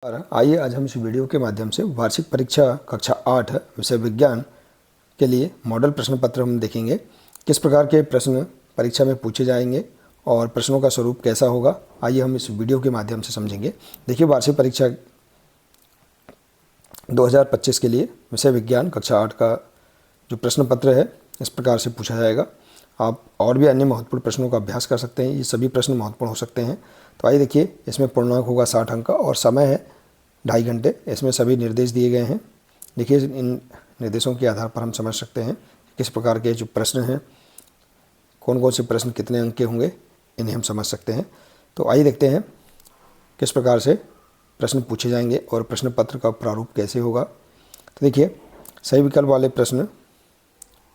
आइए आज हम इस वीडियो के माध्यम से वार्षिक परीक्षा कक्षा 8 विषय विज्ञान के लिए मॉडल प्रश्न पत्र हम देखेंगे। किस प्रकार के प्रश्न परीक्षा में पूछे जाएंगे और प्रश्नों का स्वरूप कैसा होगा, आइए हम इस वीडियो के माध्यम से समझेंगे। देखिए, वार्षिक परीक्षा 2025 के लिए विषय विज्ञान कक्षा 8 का जो प्रश्न पत्र है इस प्रकार से पूछा जाएगा। आप और भी अन्य महत्वपूर्ण प्रश्नों का अभ्यास कर सकते हैं, ये सभी प्रश्न महत्वपूर्ण हो सकते हैं। तो आइए देखिए, इसमें पूर्णांक होगा 60 अंक का और समय है 2.5 घंटे। इसमें सभी निर्देश दिए गए हैं। देखिए, इन निर्देशों के आधार पर हम समझ सकते हैं किस प्रकार के जो प्रश्न हैं, कौन कौन से प्रश्न कितने अंक के होंगे, इन्हें हम समझ सकते हैं। तो आइए देखते हैं किस प्रकार से प्रश्न पूछे जाएंगे और प्रश्न पत्र का प्रारूप कैसे होगा। तो देखिए, सही विकल्प वाले प्रश्न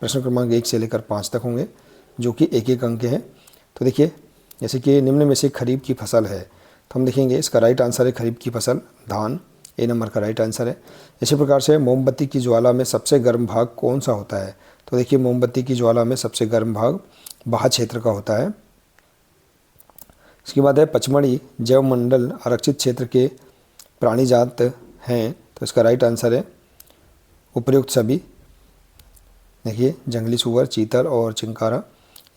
क्रमांक 1 से लेकर 5 तक होंगे, जो कि 1-1 अंक के हैं। तो देखिए, जैसे कि निम्न में से खरीफ की फसल है, तो हम देखेंगे इसका राइट आंसर है खरीफ की फसल धान, ए नंबर का राइट आंसर है। इसी प्रकार से मोमबत्ती की ज्वाला में सबसे गर्म भाग कौन सा होता है, तो देखिए मोमबत्ती की ज्वाला में सबसे गर्म भाग बाह्य क्षेत्र का होता है। इसके बाद है पचमढ़ी जैव मंडल आरक्षित क्षेत्र के प्राणी जात हैं, तो इसका राइट आंसर है उपयुक्त सभी। देखिए, जंगली सुअर, चीतल और चिंकारा,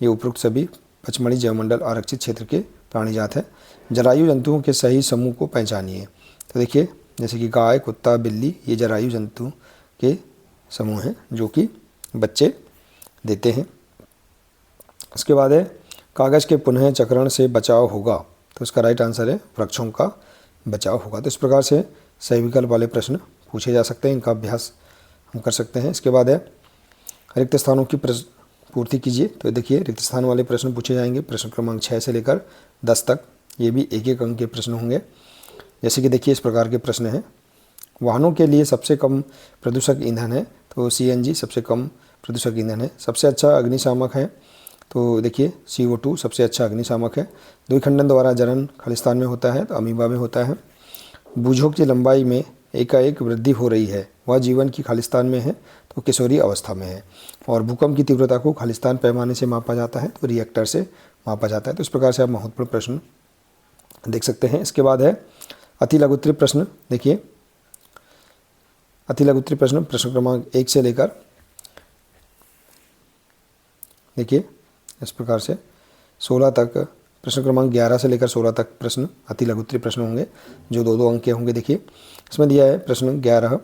ये उपयुक्त सभी पचमढ़ी जैवमंडल आरक्षित क्षेत्र के प्राणी जात है। जरायु जंतुओं के सही समूह को पहचानिए, तो देखिए जैसे कि गाय, कुत्ता, बिल्ली, ये जरायु जंतु के समूह हैं जो कि बच्चे देते हैं। इसके बाद है कागज़ के पुनः चक्रण से बचाव होगा, तो इसका राइट आंसर है वृक्षों का बचाव होगा। तो इस प्रकार से सही विकल्प वाले प्रश्न पूछे जा सकते हैं, इनका अभ्यास हम कर सकते हैं। इसके बाद है रिक्त स्थानों की पूर्ति कीजिए, तो देखिए रिक्त स्थान वाले प्रश्न पूछे जाएंगे प्रश्न क्रमांक 6 से लेकर 10 तक। ये भी 1-1 अंक के प्रश्न होंगे। जैसे कि देखिए इस प्रकार के प्रश्न हैं। वाहनों के लिए सबसे कम प्रदूषक ईंधन है, तो CNG सबसे कम प्रदूषक ईंधन है। सबसे अच्छा अग्निशामक है, तो देखिए CO2 सबसे अच्छा अग्निशामक है। द्विखंडन द्वारा जनन खालिस्तान में होता है, तो अमीबा में होता है। बूझों की लंबाई में एकाएक वृद्धि हो रही है, वह जीवन की खालिस्तान में है, तो किशोरी अवस्था में है। और भूकंप की तीव्रता को खालिस्तान पैमाने से मापा जाता है, तो रिएक्टर से मापा जाता है। तो इस प्रकार से आप महत्वपूर्ण प्रश्न देख सकते हैं। इसके बाद है अति लघुत्तरीय प्रश्न। देखिए, अति लघुत्तरीय प्रश्न प्रश्न क्रमांक 1 से लेकर देखिए इस प्रकार से 16 तक, प्रश्न क्रमांक 11 से लेकर 16 तक प्रश्न अति लघुत्तरीय प्रश्न होंगे जो 2-2 अंक के होंगे। देखिए इसमें दिया है प्रश्न 11,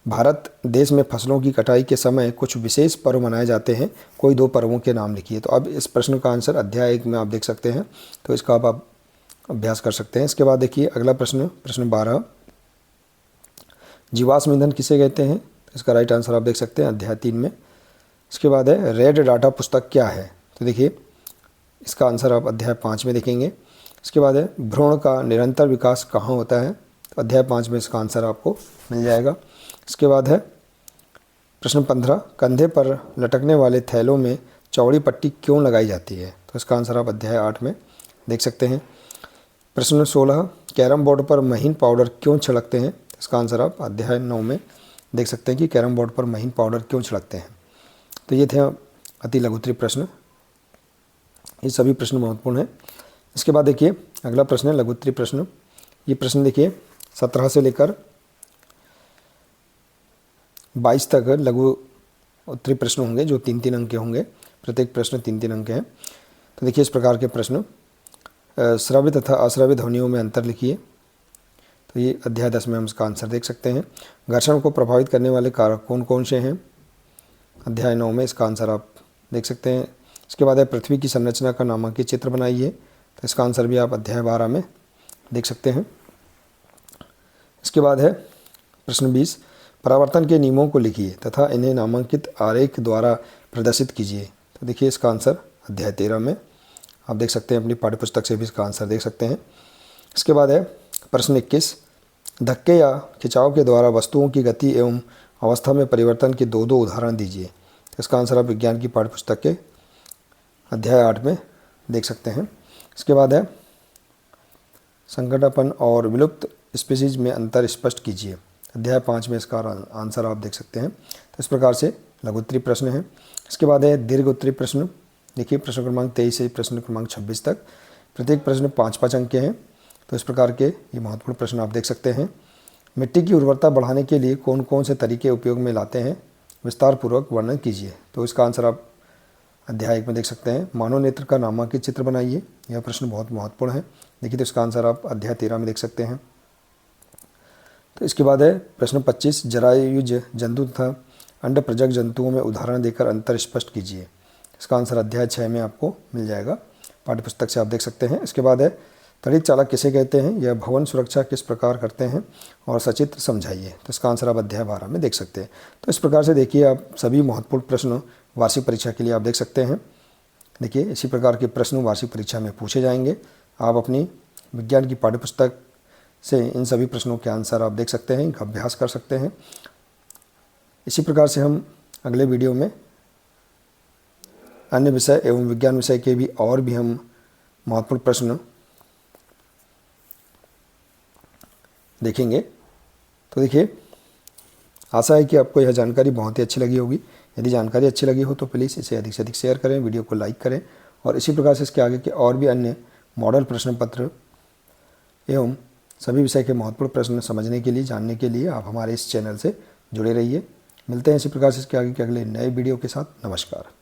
भारत देश में फसलों की कटाई के समय कुछ विशेष पर्व मनाए जाते हैं, कोई 2 पर्वों के नाम लिखिए। तो अब इस प्रश्न का आंसर अध्याय 1 में आप देख सकते हैं, तो इसका आप अभ्यास कर सकते हैं। इसके बाद देखिए अगला प्रश्न 12, जीवाश्म ईंधन किसे कहते हैं, तो इसका राइट आंसर आप देख सकते हैं अध्याय 3 में। इसके बाद है रेड डाटा पुस्तक क्या है, तो देखिए इसका आंसर आप अध्याय 5 में देखेंगे। इसके बाद है भ्रूण का निरंतर विकास कहाँ होता है, तो अध्याय 5 में इसका आंसर आपको मिल जाएगा। इसके बाद है प्रश्न 15, कंधे पर लटकने वाले थैलों में चौड़ी पट्टी क्यों लगाई जाती है, तो इसका आंसर आप अध्याय 8 में देख सकते हैं। प्रश्न 16, कैरम बोर्ड पर महीन पाउडर क्यों छिड़कते हैं, इसका आंसर आप अध्याय 9 में देख सकते हैं कि कैरम बोर्ड पर महीन पाउडर क्यों छिड़कते हैं। तो ये थे अति लघुत्तरीय प्रश्न, ये सभी प्रश्न महत्वपूर्ण हैं। इसके बाद देखिए अगला प्रश्न है लघुत्तरीय प्रश्न। ये प्रश्न देखिए 17 से लेकर 22 तक लघु उत्तरीय प्रश्न होंगे जो 3-3 अंक के होंगे। प्रत्येक प्रश्न 3-3 अंक के हैं। तो देखिए इस प्रकार के प्रश्न, श्रव्य तथा अश्रव्य ध्वनियों में अंतर लिखिए, तो ये अध्याय 10 में हम इसका आंसर देख सकते हैं। घर्षण को प्रभावित करने वाले कारक कौन कौन से हैं, अध्याय 9 में इसका आंसर आप देख सकते हैं। इसके बाद है पृथ्वी की संरचना का नामांकित चित्र बनाइए, तो इसका आंसर भी आप अध्याय 12 में देख सकते हैं। इसके बाद है प्रश्न 20, परावर्तन के नियमों को लिखिए तथा इन्हें नामांकित आरेख द्वारा प्रदर्शित कीजिए, तो देखिए इसका आंसर अध्याय 13 में आप देख सकते हैं। अपनी पाठ्यपुस्तक से भी इसका आंसर देख सकते हैं। इसके बाद है प्रश्न 21, धक्के या खिंचाव के द्वारा वस्तुओं की गति एवं अवस्था में परिवर्तन के 2-2 उदाहरण दीजिए, तो इसका आंसर आप विज्ञान की पाठ्यपुस्तक के अध्याय 8 में देख सकते हैं। इसके बाद है संकटापन और विलुप्त स्पीशीज में अंतर स्पष्ट कीजिए, अध्याय 5 में इसका आंसर आप देख सकते हैं। तो इस प्रकार से लघुत्तरीय प्रश्न है। इसके बाद है दीर्घ उत्तरीय प्रश्न। देखिए प्रश्न क्रमांक 23 से प्रश्न क्रमांक 26 तक प्रत्येक प्रश्न 5-5 अंक के हैं। तो इस प्रकार के ये महत्वपूर्ण प्रश्न आप देख सकते हैं। मिट्टी की उर्वरता बढ़ाने के लिए कौन कौन से तरीके उपयोग में लाते हैं, विस्तार पूर्वक वर्णन कीजिए। तो इसका आंसर आप अध्याय 1 में देख सकते हैं। मानव नेत्र का नामांकित चित्र बनाइए, यह प्रश्न बहुत महत्वपूर्ण है। देखिए तो इसका आंसर आप अध्याय 13 में देख सकते हैं। तो इसके बाद है प्रश्न 25, जरायुज जंतु तथा अंड प्रजक जंतुओं में उदाहरण देकर अंतर स्पष्ट कीजिए। इसका आंसर अध्याय 6 में आपको मिल जाएगा, पाठ्यपुस्तक से आप देख सकते हैं। इसके बाद है तड़ित चालक किसे कहते हैं, यह भवन सुरक्षा किस प्रकार करते हैं और सचित्र समझाइए। तो इसका आंसर आप अध्याय 12 में देख सकते हैं। तो इस प्रकार से देखिए आप सभी महत्वपूर्ण प्रश्न वार्षिक परीक्षा के लिए आप देख सकते हैं। देखिए इसी प्रकार के प्रश्न वार्षिक परीक्षा में पूछे जाएंगे। आप अपनी विज्ञान की पाठ्यपुस्तक से इन सभी प्रश्नों के आंसर आप देख सकते हैं, इनका अभ्यास कर सकते हैं। इसी प्रकार से हम अगले वीडियो में अन्य विषय एवं विज्ञान विषय के भी और भी हम महत्वपूर्ण प्रश्न देखेंगे। तो देखिए आशा है कि आपको यह जानकारी बहुत ही अच्छी लगी होगी। यदि जानकारी अच्छी लगी हो तो प्लीज़ इसे अधिक से अधिक शेयर करें, वीडियो को लाइक करें और इसी प्रकार से इसके आगे के और भी अन्य मॉडल प्रश्न पत्र एवं सभी विषय के महत्वपूर्ण प्रश्न समझने के लिए, जानने के लिए आप हमारे इस चैनल से जुड़े रहिए। मिलते हैं इसी प्रकार से इसके आगे के अगले नए वीडियो के साथ। नमस्कार।